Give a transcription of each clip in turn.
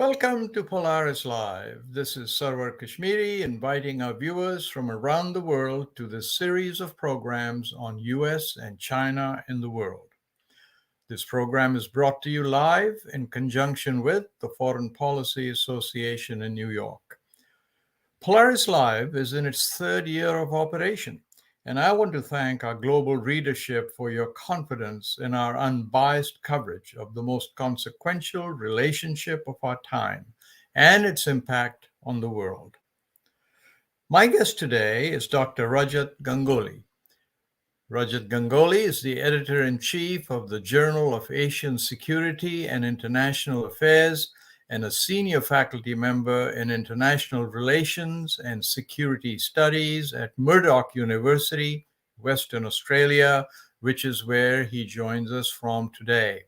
Welcome to Polaris Live. This is Sarwar Kashmeri inviting our viewers from around the world to this series of programs on US and China in the world. This program is brought to you live in conjunction with the Foreign Policy Association in New York. Polaris Live is in its third year of operation, and I want to thank our global readership for your confidence in our unbiased coverage of the most consequential relationship of our time and its impact on the world. My guest today is Dr. Rajat Ganguly. Rajat Ganguly is the editor-in-chief of the Journal of Asian Security and International Affairs and a senior faculty member in International Relations and Security Studies at Murdoch University, Western Australia, which is where he joins us from today.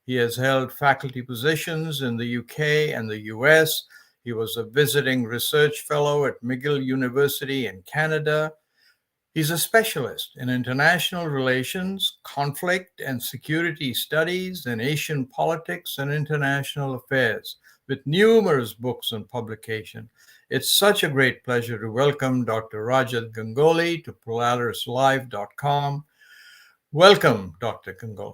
He has held faculty positions in the UK and the US. He was a visiting research fellow at McGill University in Canada. He's a specialist in international relations, conflict and security studies, and Asian politics and international affairs, with numerous books and publication. It's such a great pleasure to welcome Dr. Rajat Ganguly to PolarisLive.com. Welcome, Dr. Ganguly.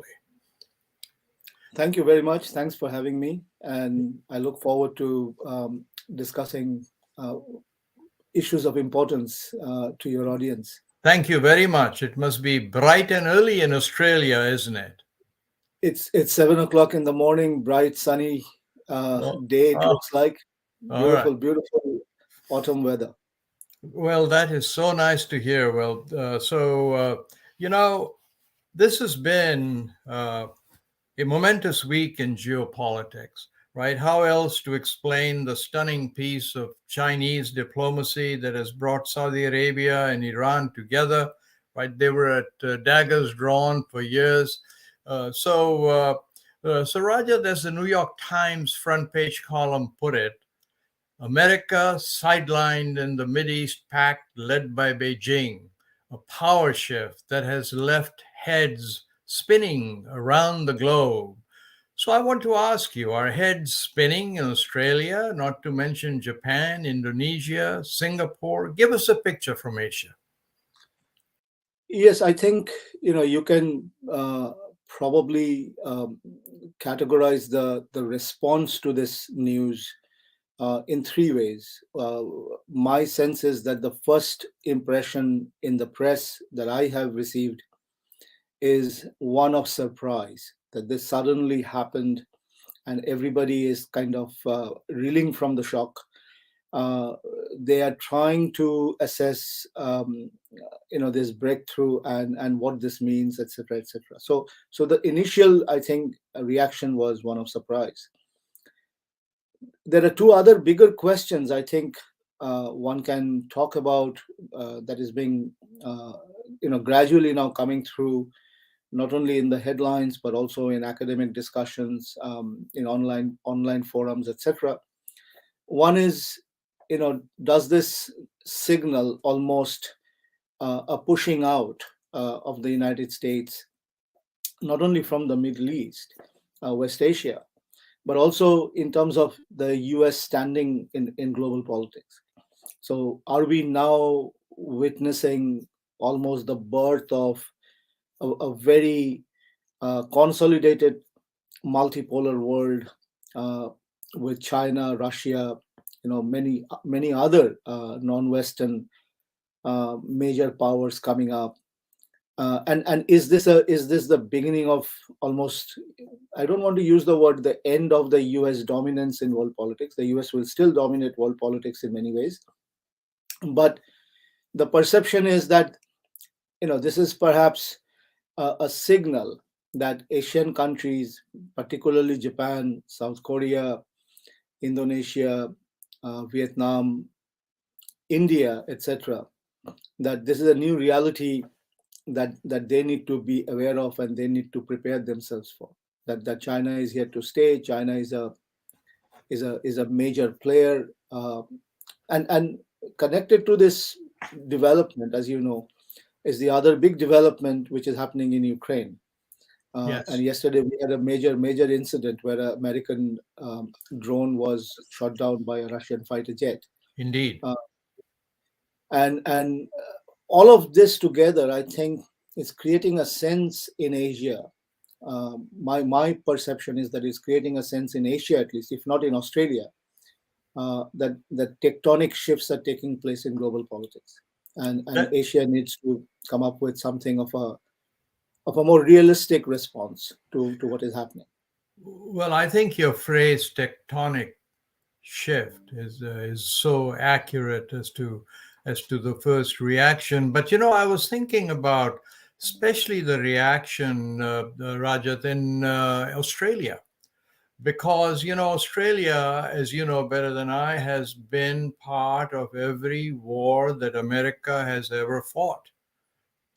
Thank you very much. Thanks for having me. And I look forward to discussing issues of importance to your audience. Thank you very much. It must be bright and early in Australia, isn't it? It's 7 o'clock in the morning, bright, sunny day. It looks like beautiful autumn weather. Well, that is so nice to hear. Well, this has been a momentous week in geopolitics, right? How else to explain the stunning piece of Chinese diplomacy that has brought Saudi Arabia and Iran together, right? They were at daggers drawn for years. So Rajat, as the New York Times front page column put it, America sidelined in the Mideast pact led by Beijing, a power shift that has left heads spinning around the globe. So I want to ask you, are heads spinning in Australia, not to mention Japan, Indonesia, Singapore? Give us a picture from Asia. Yes, I think, you can probably categorize the response to this news in three ways. My sense is that the first impression in the press that I have received is one of surprise, that this suddenly happened and everybody is kind of reeling from the shock. They are trying to assess, this breakthrough and what this means, etc., etc. So the initial, I think, reaction was one of surprise. There are two other bigger questions I think one can talk about that is being, gradually now coming through, not only in the headlines but also in academic discussions, in online forums, etc. One is, does this signal almost a pushing out of the United States, not only from the Middle East, West Asia, but also in terms of the US standing in global politics? So are we now witnessing almost the birth of a very consolidated multipolar world with China, Russia, many other non-Western major powers coming up, and is this the beginning of almost, I don't want to use the word the end of the US dominance in world politics. The US will still dominate world politics in many ways, but the perception is that this is perhaps a signal that Asian countries, particularly Japan, South Korea, Indonesia, Vietnam, India, etc., that this is a new reality that they need to be aware of and they need to prepare themselves for. That China is here to stay. China is a major player, and connected to this development, as you know, is the other big development which is happening in Ukraine. And Yes, yesterday we had a major incident where an American drone was shot down by a Russian fighter jet. indeed. Uh, and all of this together, I think, is creating a sense in Asia. My perception is that it's creating a sense in Asia, at least, if not in Australia, that tectonic shifts are taking place in global politics, and That, Asia needs to come up with something of a more realistic response to what is happening. well, I think your phrase tectonic shift is so accurate as to the first reaction. But I was thinking about especially the reaction, Rajat, in Australia, because Australia, as you know better than I, has been part of every war that America has ever fought.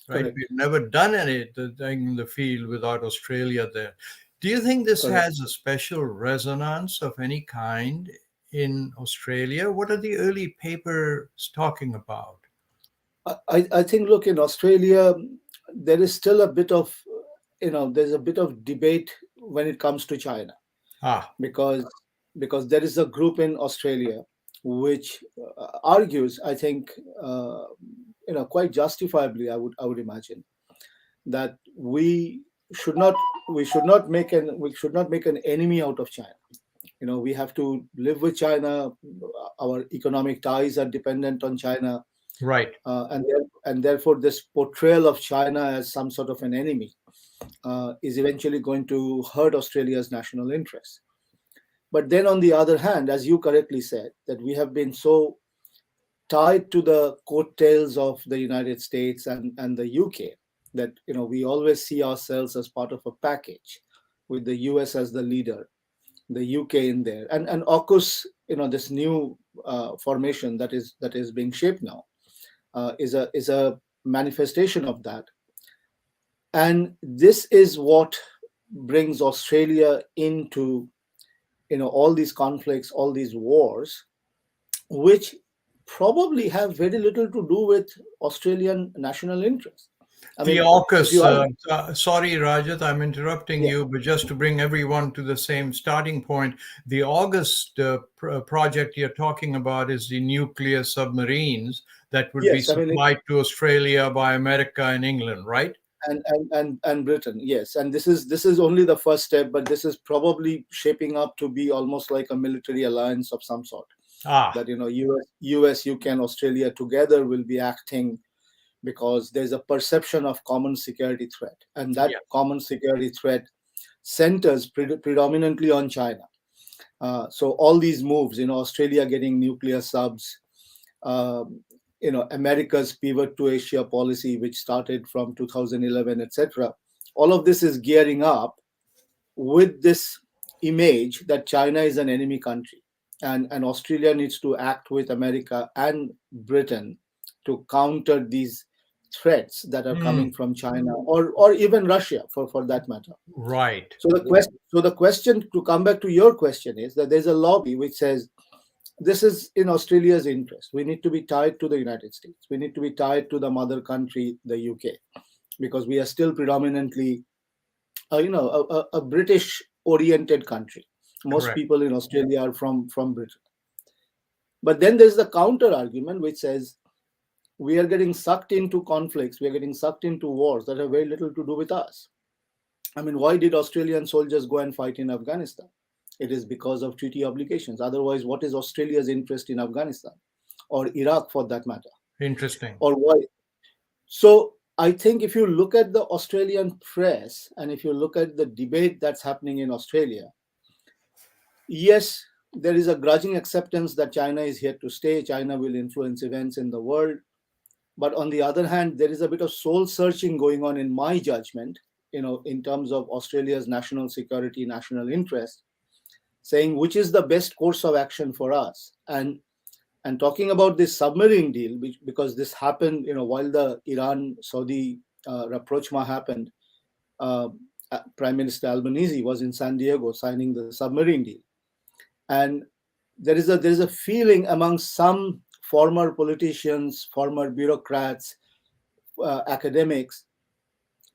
Right? Correct. We've never done anything in the field without Australia there. Do you think this Correct. has a special resonance of any kind in Australia? What are the early papers talking about? I think, look, in Australia, there is still a bit of, there's a bit of debate when it comes to China, Ah, because there is a group in Australia which argues, I think, quite justifiably, I would imagine, that we should not make an enemy out of China. We have to live with China. Our economic ties are dependent on China, right. and therefore this portrayal of China as some sort of an enemy is eventually going to hurt Australia's national interests. But then, on the other hand, as you correctly said, that we have been so tied to the coattails of the United States and the UK that we always see ourselves as part of a package, with the US as the leader, the UK in there, and AUKUS, this new formation that is being shaped now, is a manifestation of that. And this is what brings Australia into all these conflicts, all these wars, which probably have very little to do with Australian national interest. I The mean, if AUKUS, you ask, sorry, Rajat, I'm interrupting yeah, you, but just to bring everyone to the same starting point, the August project you're talking about is the nuclear submarines that would be yes, I mean, supplied to Australia by America and England, right? and Britain, yes, and this is only the first step, but this is probably shaping up to be almost like a military alliance of some sort. Ah, That US, UK, and Australia together will be acting, because there's a perception of common security threat, and that yeah. common security threat centers predominantly on China. So all these moves, Australia getting nuclear subs, um, America's pivot to Asia policy, which started from 2011, etc. All of this is gearing up with this image that China is an enemy country, and Australia needs to act with America and Britain to counter these threats that are Hmm, coming from China, or even Russia, for that matter. right. So the question, to come back to your question, is that there's a lobby which says this is in Australia's interest. We need to be tied to the United States. We need to be tied to the mother country, the UK, because we are still predominantly, a British-oriented country. Most Correct. people in Australia are from Britain. But then there's the counter argument which says we are getting sucked into conflicts. We are getting sucked into wars that have very little to do with us. I mean, why did Australian soldiers go and fight in Afghanistan? It is because of treaty obligations. Otherwise, what is Australia's interest in Afghanistan, or Iraq for that matter? Interesting. Or why? So I think if you look at the Australian press, and if you look at the debate that's happening in Australia, yes, there is a grudging acceptance that China is here to stay. China will influence events in the world. But on the other hand, there is a bit of soul searching going on, in my judgment, in terms of Australia's national security, national interest, saying which is the best course of action for us. And talking about this submarine deal, because this happened, while the Iran Saudi rapprochement happened, uh, Prime Minister Albanese was in San Diego signing the submarine deal, and there is a feeling among some former politicians, former bureaucrats, academics,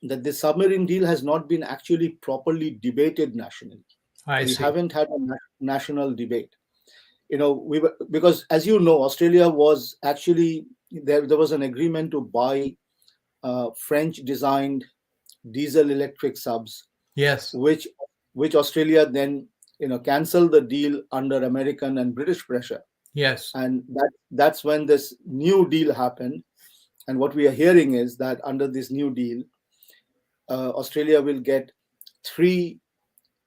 that the submarine deal has not been actually properly debated nationally. I We see. haven't had a national debate. We were, because as you know, Australia was actually there was an agreement to buy French designed diesel electric subs, Yes. which Australia then canceled the deal under American and British pressure, Yes. and that's when this new deal happened. And what we are hearing is that under this new deal, Australia will get three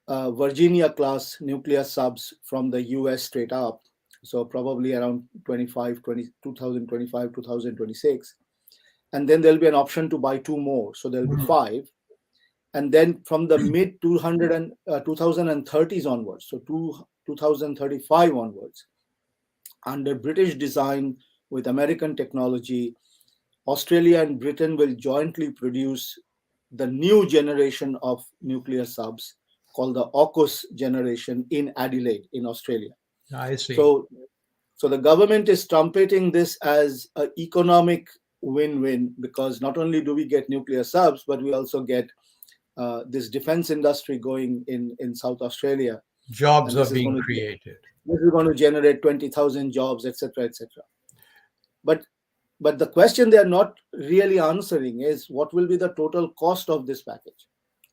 Virginia class nuclear subs from the US straight up. So probably around 2026. And then there'll be an option to buy two more. So there'll be Mm. five. And then from the mid 2030s onwards, so 2035 onwards, under British design with American technology, Australia and Britain will jointly produce the new generation of nuclear subs called the AUKUS generation in Adelaide, in Australia. I see. So, so the government is trumpeting this as an economic win-win, because not only do we get nuclear subs, but we also get this defense industry going in South Australia, Jobs and are being created. this is going to generate 20,000 jobs, etc., etc. But the question they are not really answering is what will be the total cost of this package.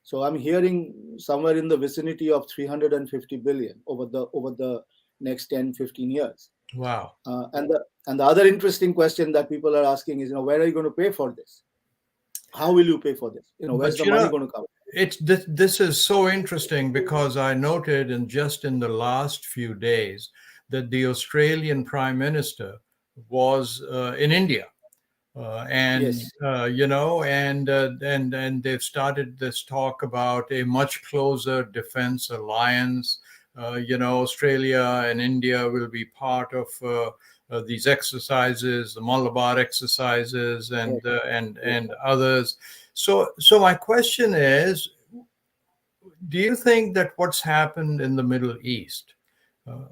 So I'm hearing somewhere in the vicinity of 350 billion over the next 10-15 years. Wow. And the other interesting question that people are asking is, where are you going to pay for this? How will you pay for this? Where's But the money going to come? it's this is so interesting because I noted in the last few days that the Australian Prime Minister was in India. And Yes, and they've started this talk about a much closer defense alliance. Australia and India will be part of these exercises, the Malabar exercises, yes, yes. and others. So my question is, do you think that what's happened in the Middle East uh,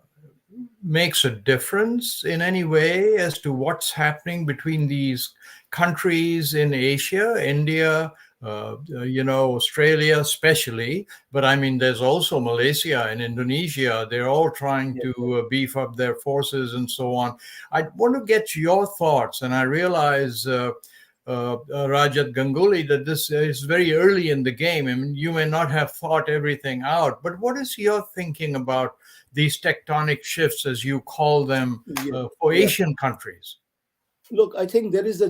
makes a difference in any way as to what's happening between these countries in Asia, India, Australia, especially? But I mean, there's also Malaysia and Indonesia. They're all trying Yes. to beef up their forces and so on. I want to get your thoughts, and I realize. Rajat Ganguly, that this is very early in the game. I mean, you may not have thought everything out, but what is your thinking about these tectonic shifts, as you call them, Yes. for Yes. Asian countries? Look, I think there is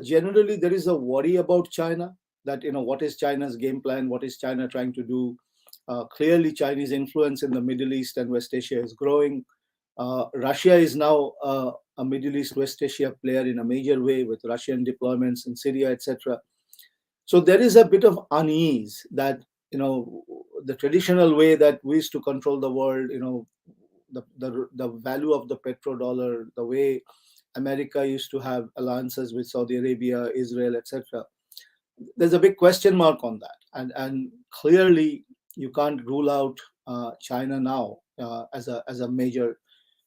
a worry about China, that what is China's game plan, what is China trying to do. Clearly, Chinese influence in the Middle East and West Asia is growing. Russia is now a Middle East West Asia player in a major way, with Russian deployments in Syria, etc. So there is a bit of unease that the traditional way that we used to control the world, the value of the petrodollar, the way America used to have alliances with Saudi Arabia, Israel, etc. There's a big question mark on that, and clearly you can't rule out China now as a major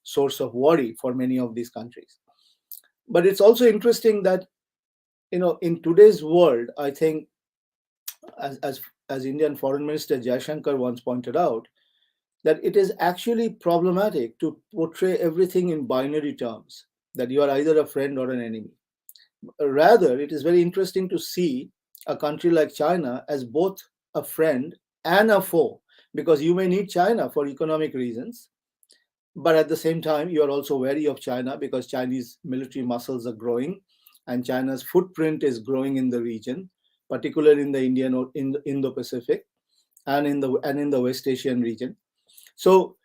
source of worry for many of these countries. But it's also interesting that in today's world, I think, as Indian Foreign Minister Jaishankar once pointed out, that it is actually problematic to portray everything in binary terms, that you are either a friend or an enemy. Rather, it is very interesting to see a country like China as both a friend and a foe, because you may need China for economic reasons, but at the same time, you are also wary of China because Chinese military muscles are growing, and China's footprint is growing in the region, particularly in the Indo-Pacific and in the West Asian region. So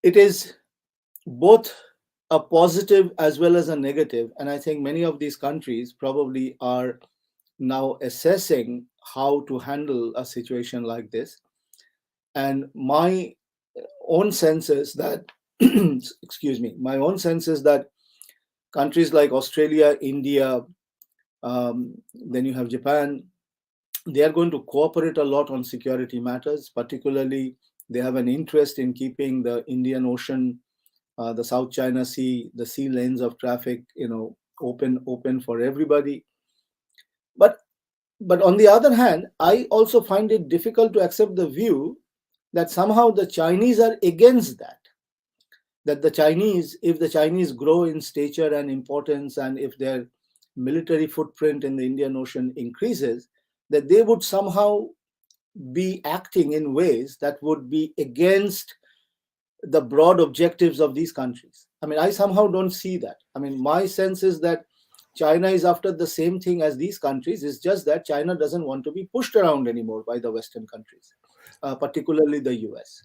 it is both a positive as well as a negative, and I think many of these countries probably are now assessing how to handle a situation like this. And my own sense is that excuse me, my own sense is that countries like Australia, India, then you have Japan, they are going to cooperate a lot on security matters. Particularly, they have an interest in keeping the Indian Ocean, the South China Sea, the sea lanes of traffic, open for everybody. But But on the other hand, I also find it difficult to accept the view that somehow the Chinese are against that. That the Chinese, if the Chinese grow in stature and importance, and if their military footprint in the Indian Ocean increases, that they would somehow be acting in ways that would be against the broad objectives of these countries. I mean, I somehow don't see that. I mean, my sense is that China is after the same thing as these countries. It's just that China doesn't want to be pushed around anymore by the Western countries, particularly the US.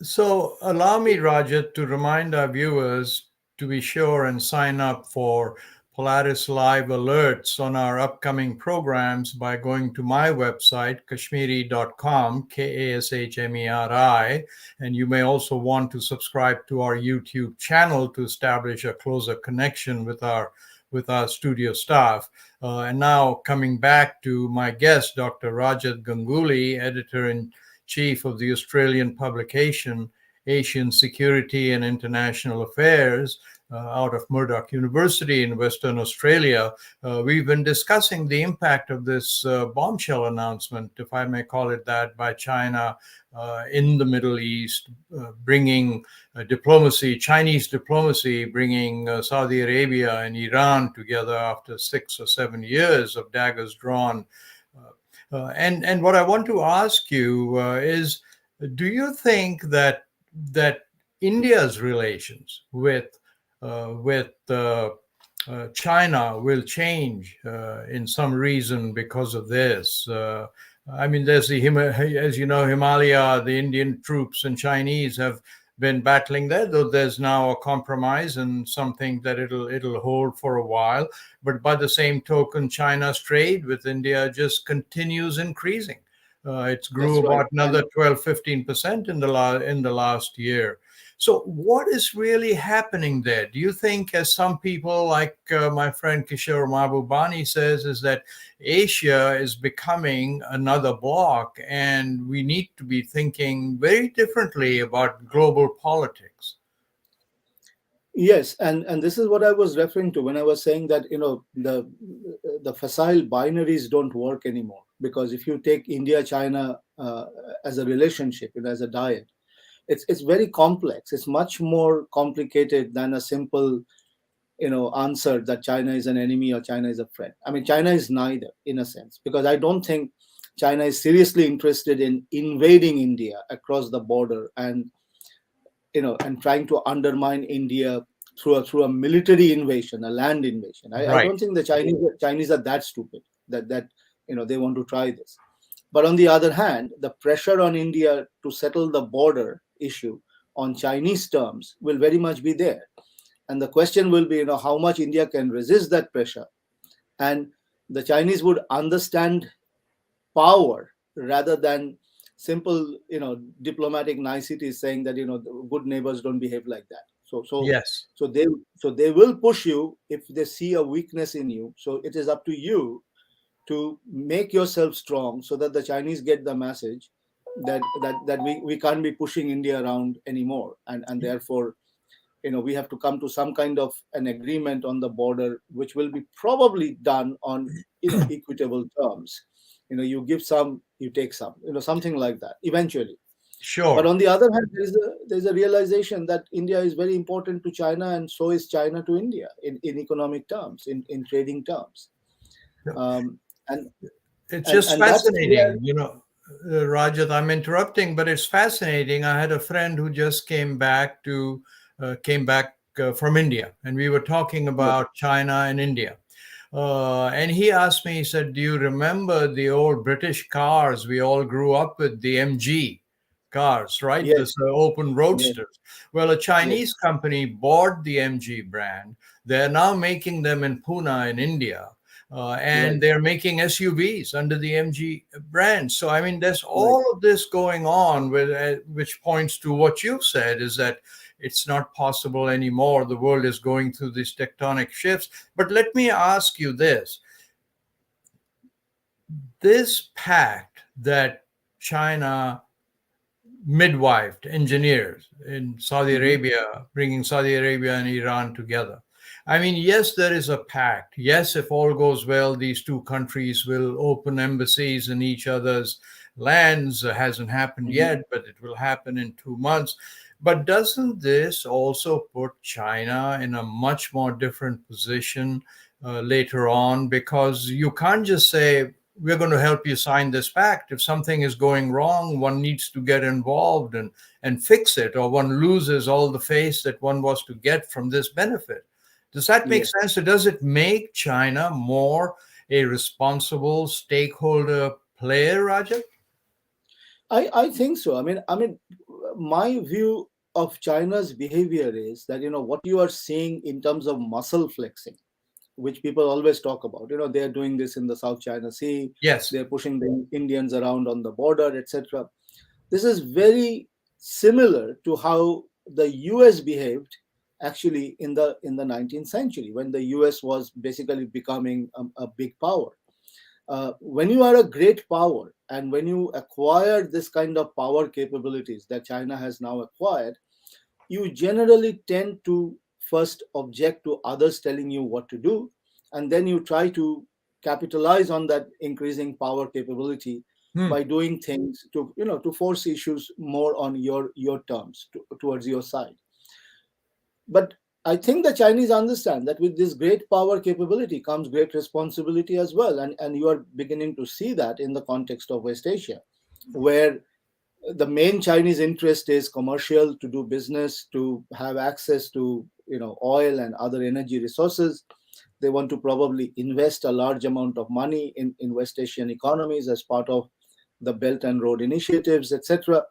So allow me, Rajat, to remind our viewers to be sure and sign up for Polaris Live alerts on our upcoming programs by going to my website, kashmiri.com, Kashmeri. And you may also want to subscribe to our YouTube channel to establish a closer connection with our studio staff. And now coming back to my guest, Dr. Rajat Ganguly, editor-in-chief of the Australian publication Asian Security and International Affairs, out of Murdoch University in Western Australia. We've been discussing the impact of this bombshell announcement, if I may call it that, by China in the Middle East, bringing Chinese diplomacy, bringing Saudi Arabia and Iran together after 6 or 7 years of daggers drawn. And what I want to ask you is, do you think that India's relations with China will change in some reason because of this? I mean, there's as you know, Himalaya, the Indian troops and Chinese have been battling there, though there's now a compromise and something that it'll hold for a while. But by the same token, China's trade with India just continues increasing. It's grew That's right. about another 12-15% in the last year. So what is really happening there? Do you think, as some people like my friend Kishore Mahbubani says, is that Asia is becoming another bloc and we need to be thinking very differently about global politics? Yes, and this is what I was referring to when I was saying that the facile binaries don't work anymore, because if you take India China as a relationship, as a dyad, it's very complex. It's much more complicated than a simple answer that China is an enemy or China is a friend. I mean, China is neither, in a sense, because I don't think China is seriously interested in invading India across the border and trying to undermine India through a military invasion, a land invasion. I Right. don't think the Chinese are that stupid that they want to try this. But on the other hand, the pressure on India to settle the border issue on Chinese terms will very much be there. And the question will be, how much India can resist that pressure. And the Chinese would understand power rather than simple, diplomatic niceties saying that, good neighbors don't behave like that. Yes. So they will push you if they see a weakness in you. So it is up to you to make yourself strong so that the Chinese get the message that we can't be pushing India around anymore, and therefore we have to come to some kind of an agreement on the border, which will be probably done on equitable terms. You give some, you take some, something like that eventually. But Sure. on the other hand, there's a realization that India is very important to China, and so is China to India in economic terms, in trading terms. Um, and It's and just and that's where. fascinating, Rajat, I'm interrupting, but it's fascinating. I had a friend who just came back from India, and we were talking Yes, about China and India. And he asked me, he said, "Do you remember the old British cars we all grew up with, the MG cars, right? yes, This open yes, roadsters." Well, a Chinese yes, company bought the MG brand. They're now making them in Pune in India. And right, they're making SUVs under the MG brand. So, I mean, there's right. all of this going on, which points to what you've said, is that it's not possible anymore. The world is going through these tectonic shifts. But let me ask you this pact that China midwifed, engineers in Saudi Hmm. Arabia, bringing Saudi Arabia and Iran together. I mean, yes, there is a pact. Yes, if all goes well, these two countries will open embassies in each other's lands. It hasn't happened Mhm. yet, but it will happen in 2 months. But doesn't this also put China in a much more different position later on? Because you can't just say, we're going to help you sign this pact. If something is going wrong, one needs to get involved and fix it, or one loses all the face that one was to get from this benefit. Does that make Yes. sense? Or does it make China more a responsible stakeholder player, Rajat? I think so. I mean, my view of China's behavior is that, what you are seeing in terms of muscle flexing, which people always talk about. They are doing this in the South China Sea. Yes. They're pushing the Indians around on the border, etc. This is very similar to how the US behaved actually in the 19th century, when the US was basically becoming a big power. When you are a great power and when you acquire this kind of power capabilities that China has now acquired, you generally tend to first object to others telling you what to do, and then you try to capitalize on that increasing power capability Hmm. by doing things to force issues more on your terms, towards your side. But I think the Chinese understand that with this great power capability comes great responsibility as well. And you are beginning to see that in the context of West Asia, where the main Chinese interest is commercial, to do business, to have access to oil and other energy resources. They want to probably invest a large amount of money in West Asian economies as part of the Belt and Road initiatives, etc.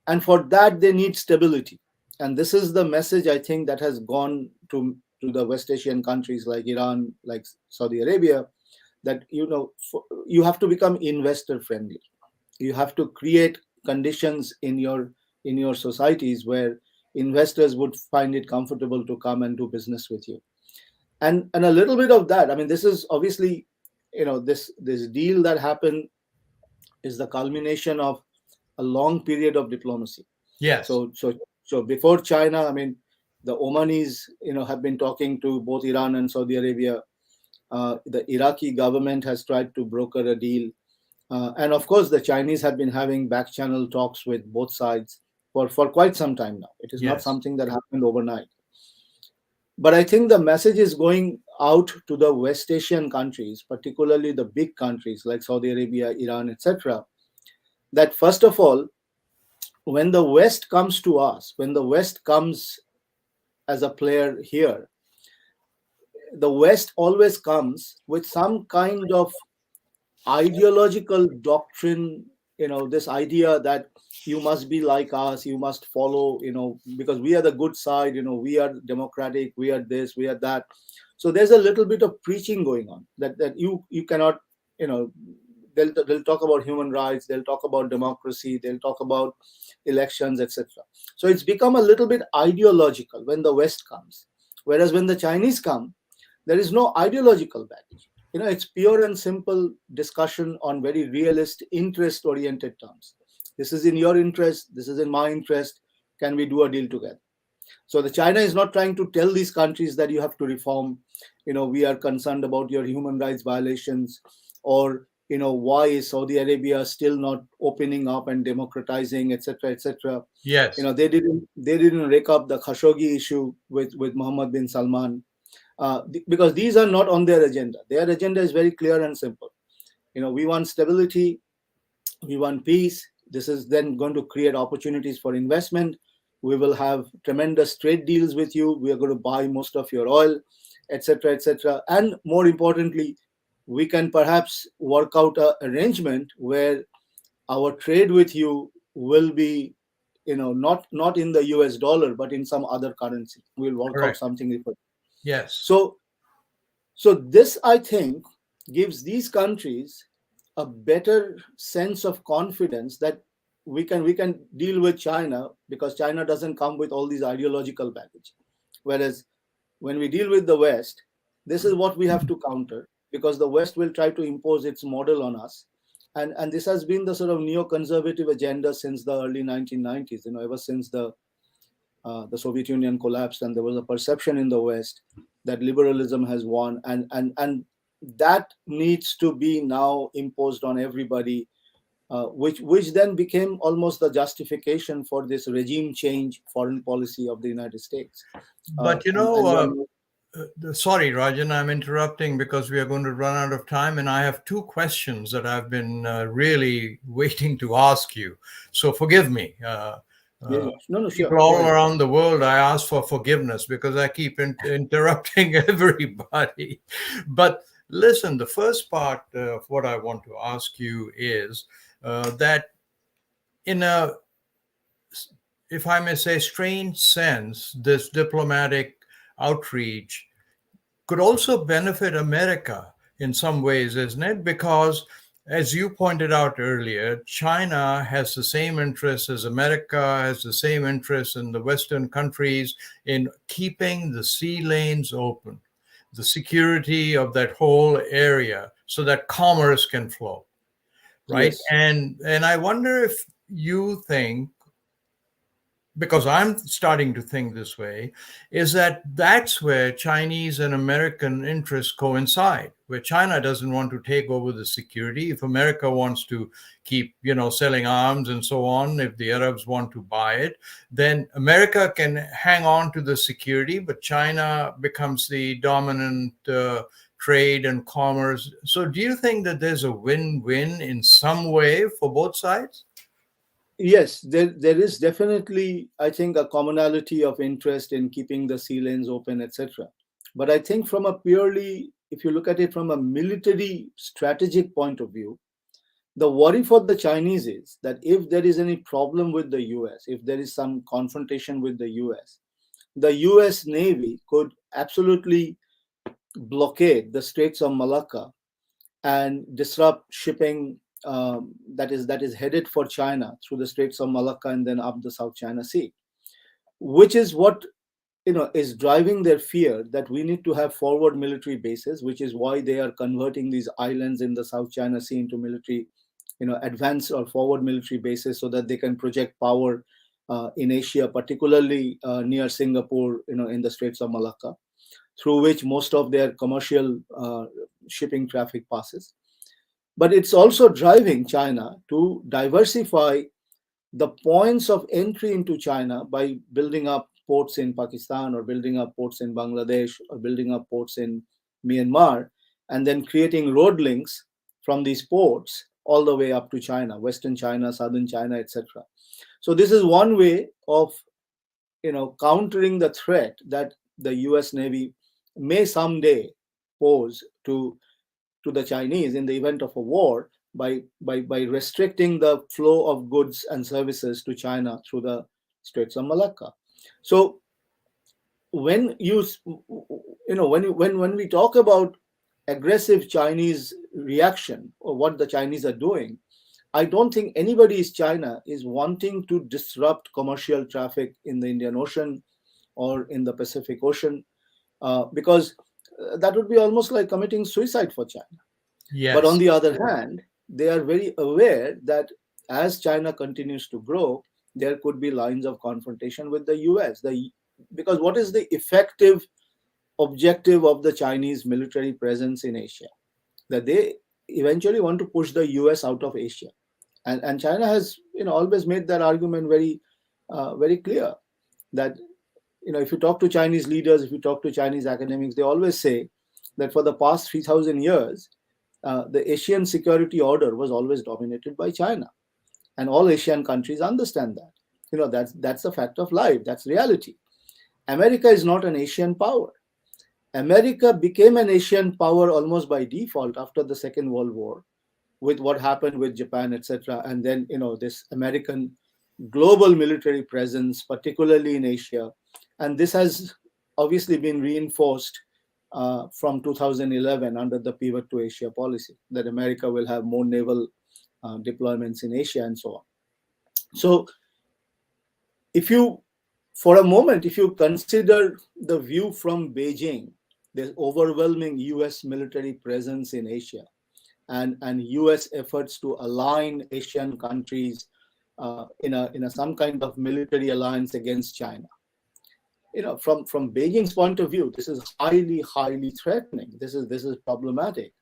And for that they need stability. And this is the message, I think, that has gone to the West Asian countries like Iran, like Saudi Arabia, that you have to become investor friendly. You have to create conditions in your societies where investors would find it comfortable to come and do business with you. And a little bit of that, I mean, this is obviously, this deal that happened is the culmination of a long period of diplomacy. Yes. So before China, I mean, the Omanis, have been talking to both Iran and Saudi Arabia. The Iraqi government has tried to broker a deal, and of course, the Chinese have been having back channel talks with both sides for quite some time now. It is not Yes. something that happened overnight. But I think the message is going out to the West Asian countries, particularly the big countries like Saudi Arabia, Iran, etc., that first of all, when the West comes to us, when the West comes as a player here, the West always comes with some kind of ideological doctrine, this idea that you must be like us, you must follow, because we are the good side, we are democratic, we are this, we are that. So there's a little bit of preaching going on that you cannot, you know they'll talk about human rights, they'll talk about democracy, they'll talk about elections, etc. So it's become a little bit ideological when the West comes, whereas when the Chinese come, there is no ideological baggage. It's pure and simple discussion on very realist, interest oriented terms. This is in your interest, this is in my interest, can we do a deal together? So the China is not trying to tell these countries that you have to reform, we are concerned about your human rights violations, or why is Saudi Arabia still not opening up and democratizing, etc., etc. Yes. They didn't rake up the Khashoggi issue with Mohammed bin Salman, because these are not on their agenda. Their agenda is very clear and simple. We want stability, we want peace. This is then going to create opportunities for investment. We will have tremendous trade deals with you. We are going to buy most of your oil, etc., etc. And more importantly, we can perhaps work out an arrangement where our trade with you will be, not in the US dollar, but in some other currency. We'll work out Correct. something. Yes. So so this, I think, gives these countries a better sense of confidence that we can deal with China, because China doesn't come with all these ideological baggage. Whereas when we deal with the West, this is what we have to counter, because the West will try to impose its model on us. And this has been the sort of neoconservative agenda since the early 1990s, ever since the Soviet Union collapsed, and there was a perception in the West that liberalism has won, and that needs to be now imposed on everybody, which then became almost the justification for this regime change foreign policy of the United States. But And when sorry, Rajan, I'm interrupting because we are going to run out of time, and I have two questions that I've been really waiting to ask you. So forgive me. Yeah, no, sure, People go all ahead. around the world, I ask for forgiveness because I keep interrupting everybody. But listen, the first part of what I want to ask you is that in a, if I may say, strange sense, this diplomatic outreach could also benefit America in some ways, isn't it? Because, as you pointed out earlier, China has the same interests as America, has the same interests in the Western countries in keeping the sea lanes open, the security of that whole area so that commerce can flow, right? Yes. And I wonder if you think, because I'm starting to think this way, is that that's where Chinese and American interests coincide, where China doesn't want to take over the security. If America wants to keep, selling arms and so on, if the Arabs want to buy it, then America can hang on to the security, but China becomes the dominant trade and commerce. So do you think that there's a win-win in some way for both sides? Yes, there is definitely, I think, a commonality of interest in keeping the sea lanes open, etc. But I think from a purely, if you look at it from a military strategic point of view, the worry for the Chinese is that if there is any problem with the US, if there is some confrontation with the US Navy could absolutely blockade the Straits of Malacca and disrupt shipping that is headed for China through the Straits of Malacca and then up the South China Sea, which is what is driving their fear that we need to have forward military bases, which is why they are converting these islands in the South China Sea into military, advanced or forward military bases so that they can project power in Asia, particularly near Singapore, in the Straits of Malacca, through which most of their commercial shipping traffic passes. But it's also driving China to diversify the points of entry into China by building up ports in Pakistan or building up ports in Bangladesh or building up ports in Myanmar, and then creating road links from these ports all the way up to China, Western China, Southern China, etc. So this is one way of countering the threat that the US Navy may someday pose to the Chinese in the event of a war by restricting the flow of goods and services to China through the Straits of Malacca. So when when we talk about aggressive Chinese reaction or what the Chinese are doing, I don't think anybody in China is wanting to disrupt commercial traffic in the Indian Ocean or in the Pacific Ocean, because that would be almost like committing suicide for China. But on Yes. the other hand, they are very aware that as China continues to grow, there could be lines of confrontation with the US. Because what is the effective objective of the Chinese military presence in Asia? That they eventually want to push the US out of Asia. And China has always made that argument very clear that if you talk to Chinese leaders, if you talk to Chinese academics, they always say that for the past 3,000 years, the Asian security order was always dominated by China, and all Asian countries understand that. That's a fact of life. That's reality. America is not an Asian power. America became an Asian power almost by default after the Second World War, with what happened with Japan, etc. And then this American global military presence, particularly in Asia, and this has obviously been reinforced from 2011 under the pivot to Asia policy, that America will have more naval deployments in Asia and so on. So if you, for a moment, if you consider the view from Beijing, there's overwhelming US military presence in Asia, and US efforts to align Asian countries in a some kind of military alliance against China. from Beijing's point of view, this is highly, highly threatening. This is problematic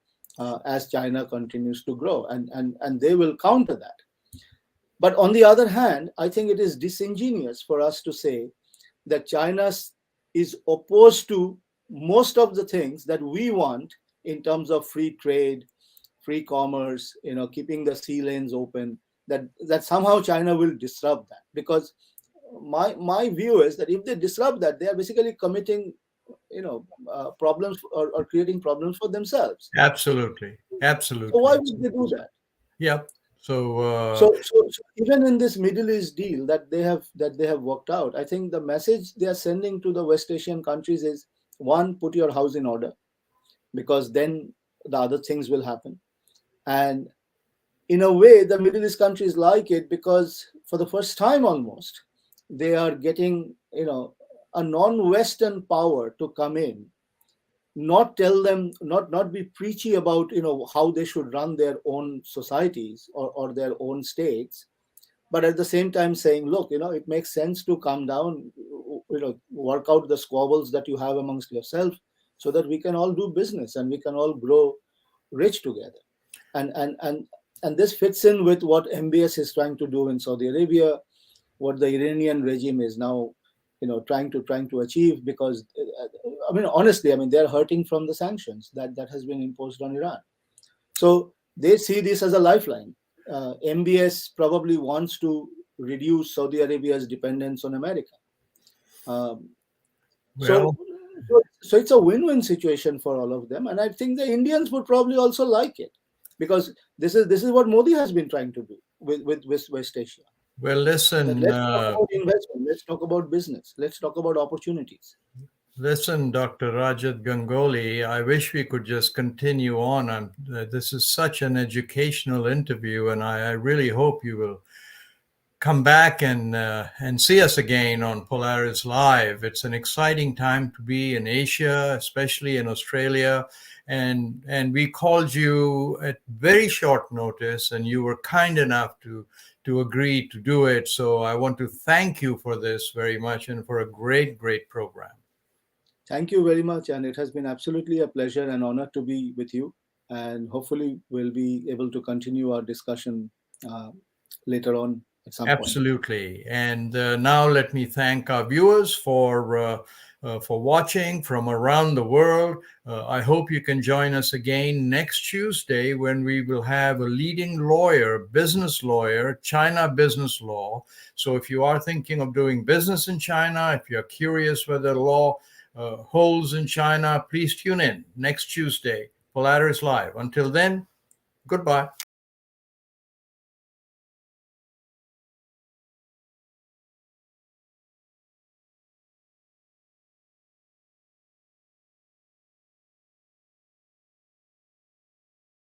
as China continues to grow, and they will counter that. But on the other hand, I think it is disingenuous for us to say that China is opposed to most of the things that we want in terms of free trade, free commerce, keeping the sea lanes open, that somehow China will disrupt that. Because my view is that if they disrupt that, they are basically committing problems or creating problems for themselves. Absolutely. So why would they do that? Yep. So even in this Middle East deal that they have worked out, I think the message they are sending to the West Asian countries is, one, put your house in order, because then the other things will happen. And in a way, the Middle East countries like it, because for the first time almost, they are getting a non-Western power to come in, not tell them, not be preachy about how they should run their own societies or their own states, but at the same time saying, look, it makes sense to come down, work out the squabbles that you have amongst yourself, so that we can all do business and we can all grow rich together. And this fits in with what MBS is trying to do in Saudi Arabia, what the Iranian regime is now trying to achieve, because honestly, they're hurting from the sanctions that has been imposed on Iran. So they see this as a lifeline. MBS probably wants to reduce Saudi Arabia's dependence on America. So it's a win-win situation for all of them, and I think the Indians would probably also like it, because this is what Modi has been trying to do with West Asia. Well, listen. Let's talk about investment. Let's talk about business. Let's talk about opportunities. Listen, Dr. Rajat Ganguly, I wish we could just continue on. This is such an educational interview, and I really hope you will come back and see us again on Polaris Live. It's an exciting time to be in Asia, especially in Australia. And we called you at very short notice, and you were kind enough to agree to do it. So I want to thank you for this very much and for a great, great program. Thank you very much. And it has been absolutely a pleasure and honor to be with you. And hopefully we'll be able to continue our discussion later on at some point. Absolutely. And now let me thank our viewers for watching from around the world. I hope you can join us again next Tuesday, when we will have a leading lawyer, business lawyer, China business law. So if you are thinking of doing business in China, if you're curious whether law holds in China, please tune in next Tuesday, Polaris Live. Until then, goodbye.